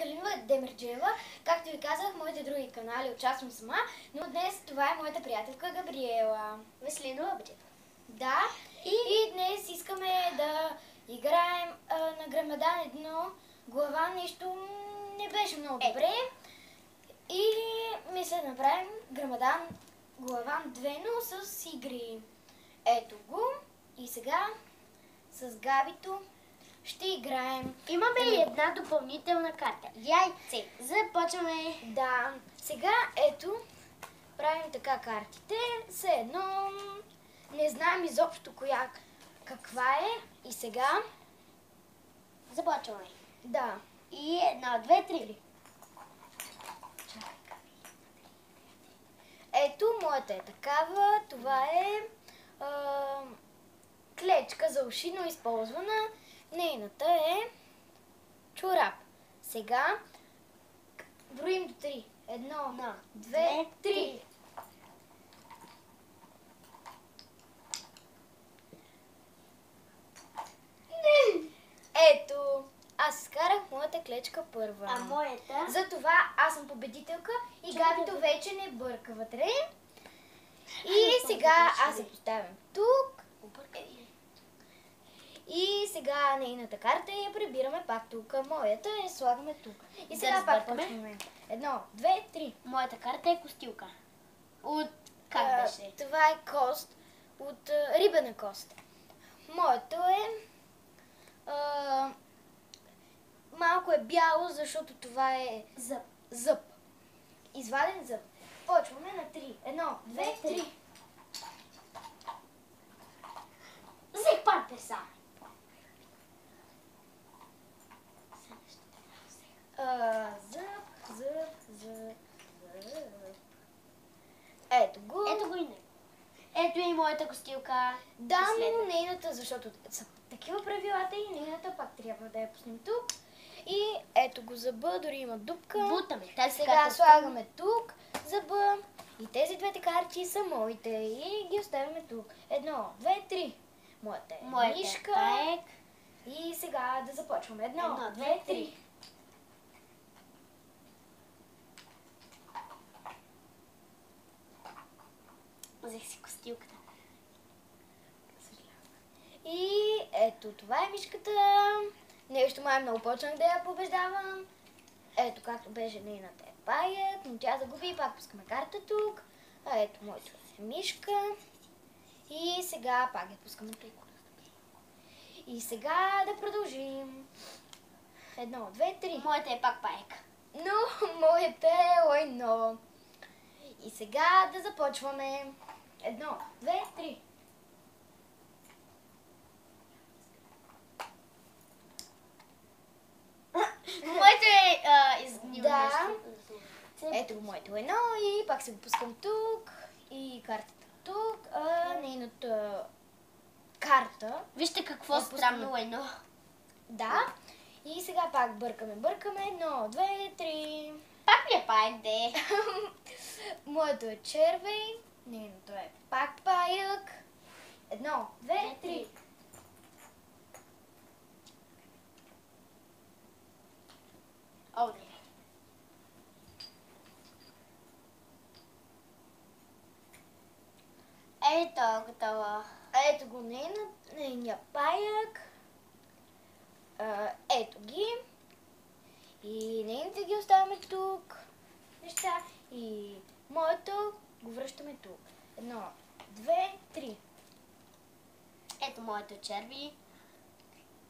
Калинова Демерджиева. Както ви казах, моите други канали участвам сама, но днес това е моята приятелка Габриела. Веселина Лъбчев. Да, и днес искаме да играем на Грамадан 1 глава. Нещо не беше много добре. И мисля да направим Грамадан глава 2, но с игри. Ето го. И сега с Габито ще играем. Имаме и една допълнителна карта. Яйце. Започваме. Да. Сега ето правим така картите. Все едно не знаем изобщо каква е. И сега Започваме. да. И 1, 2, 3. Ето, моята е такава. Това е клечка за уши, но използвана. Нейната е чорап. Сега броим до 3. 1, 2, 3. Ето, аз изкарах моята клечка първа. А моята? Затова аз съм победителка и Габито вече не бърка вътре. И сега аз я поставям тук. И сега нейната карта я прибираме пак тук. Моята я слагаме тук. И сега пак почваме. 1, 2, 3. Моята карта е костилка. От как беше? Това е кост от рибена кост. Моето е малко е бяло, защото това е зъб. Изваден зъб. Почваме на 3. 1, 2, 3. Взех пар песа. Зъб. Ето го. Ето го и не. Ето и моята костилка. Да, но нейната, защото са такива правилата и нейната пак трябва да я пуснем тук. И ето го зъба, дори има дупка. Бутаме. Сега слагаме тук зъба. И тези двете карти са моите. И ги оставяме тук. 1, 2, 3. Моята е мишка. И сега да започваме. 1, 2, 3. Взех си костилката. И ето това е мишката. Нещо май много почнах да я побеждавам. Ето както беше нейната е паят, но тя загуби и пак пускаме карта тук. А ето моето е мишка. И сега пак я пускаме тук. И сега да продължим. 1, 2, 3. Моята е пак паека. Но моята е лойно. И сега да започваме. 1, 2, 3. Моето е изгнило Да. нещо. Ето го моето едно и пак се го пускам тук. И картата тук. Нейната карта. Вижте какво странно едно. Да. И сега пак бъркаме. 1, 2, 3. Пак ми е паек, де. Моето е червей. Нейното е пак паяк. 1, 2, 3. О, не. Ето, готово. Ето го нейния паяк. Ето ги. И нейните ги оставяме тук. Неща. И моето го връщаме тук. 1, 2, 3. Ето моето черви.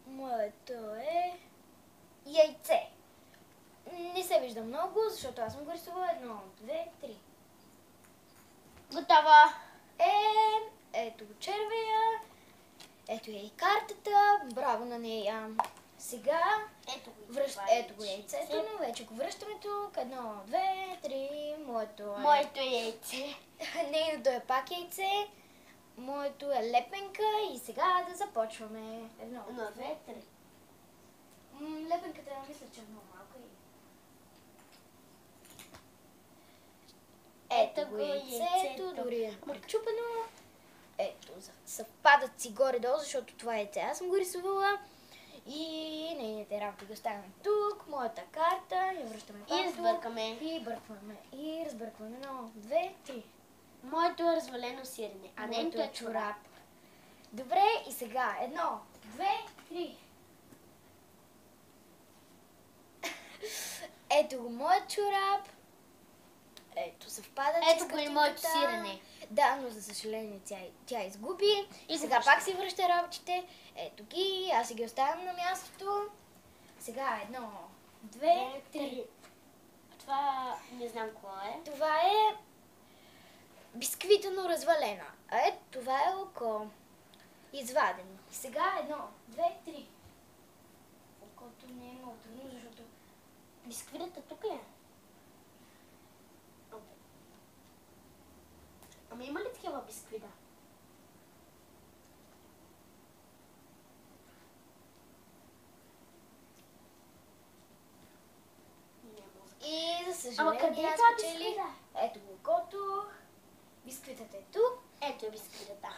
Моето е яйце. Не се вижда много, защото аз съм го рисувала. 1, 2, 3. Готово. Ето го червея. Ето я и картата. Браво на нея. Сега ето го яйцето, но вече го връщаме тук. 1, 2, 3. Моето е яйце. Нейното е пак яйце. Моето е лепенка и сега да започваме. 1, 2, 3. Лепенката мисля, че е много малка. Ето го яйцето, дори е пречупено. Ето, съвпадат си горе-долу, защото това яйце аз съм го рисувала. И нейните работи ги оставяме тук. Моята карта, я връщаме пак И разбъркаме. И бъркваме. И разбъркваме. 1, 2, 3. Моето е развалено сирене, а нейното е чорап. Добре, и сега. 1, 2, 3. Ето го моят чорап. Ето, съвпадат с Ето го и моето картинката. сирене. Да, но за съжаление тя изгуби. И Сега връща. пак си връща работите. Ето ги, аз си ги оставям на мястото. Сега 1, 2, 3. Това не знам какво е. Това е бисквита, но развалена. А ето това е око. Извадено. Сега 1, 2, 3. Окото не е много трудно, защото... Бисквитата тук ли е? Ама има ли такива бисквита? И за Ама къде съжаление е аз това спечелих. бисквита? Ето го окото. Бисквитата е тук. Ето е бисквитата.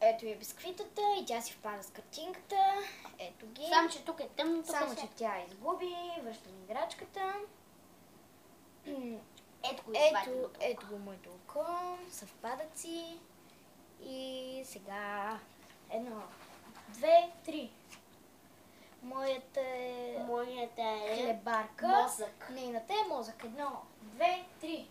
Ето е бисквитата и тя си впада с картинката. Ето ги. Само, че тук е тъмно, тук Само е че светло. тя изгуби. Връщам играчката. Ето го извадим. Ето го моето око. Съвпадат си. И сега 1, 2, 3. Моята е Моята е хлебарка. мозък. Нейната е мозък. 1, 2, 3.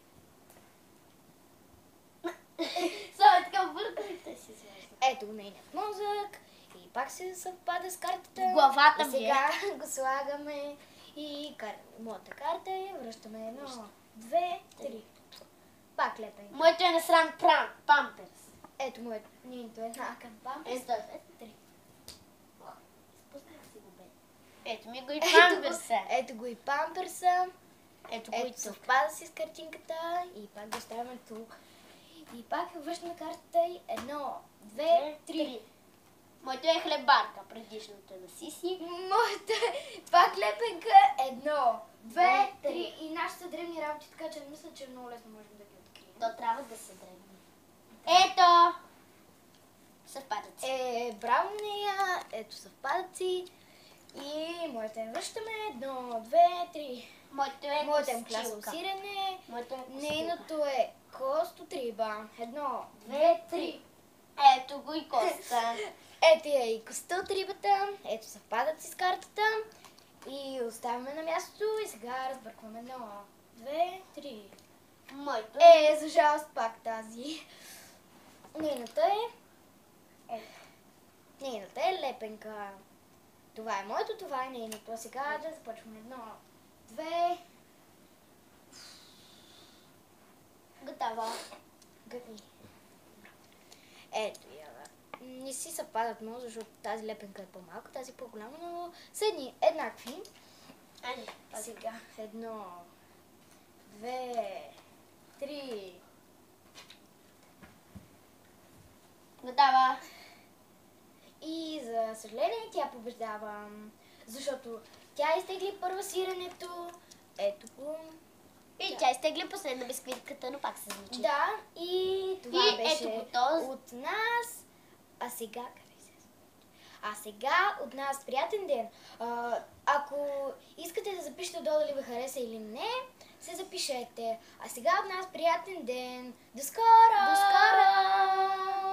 Само така бъркайте си изважда. Ето го нейният мозък. И пак се съвпада с картата. Главата И ми е. сега го слагаме. И моята карта е. Връщаме 1, 2, 3. Пак лепен. Моето е насран памперс. Ето моето. Нейното е накъм памперс. Ето, 3. Спуснах си го бе. Ето ми го и Ето памперса. Ето го и памперса. Ето го и Ето тук. съвпада си с картинката. И пак го оставяме тук. И пак връщаме картата и 1, 2, 3. Моето е хлебарка, предишното е на Сиси. Моята е пак лепенка. 1, 2, 3. И нашите древни работи, така че мисля, че много лесно можем да ги открием. То трябва да се дребне. Ето! Съвпадат си. Браво нея. Ето съвпадат си. И моята я връщаме. 1, 2, 3. Моето е Моята е клясо костилка. сирене. Моето е костилка. Нейното е костотриба. 1, 2, 3. Ето го и коста. Ето я и коста от рибата. Ето съвпадат си с картата. И оставяме на мястото. И сега разбъркваме 1, 2, 3. Моето За жалост пак тази. Нейната е... Нейната е лепенка. Това е моето, това е нейното. А сега да започваме 1, 2... готово. Гъби. Ето я. Не си съвпадат много, защото тази лепенка е по-малка, тази е по-голяма, но са еднакви. Айде, Сега 1, 2, 3. готова. И за съжаление тя побеждава, защото тя изтегли първо сиренето. Ето го. И тя изтегли последна бисквитката, но пак се звучи. Да, и това И беше ето го този. от нас. А сега, къде се? А сега от нас приятен ден. Ако искате да запишете долу дали ви хареса или не, се запишете. А сега от нас приятен ден. До скоро! До скоро!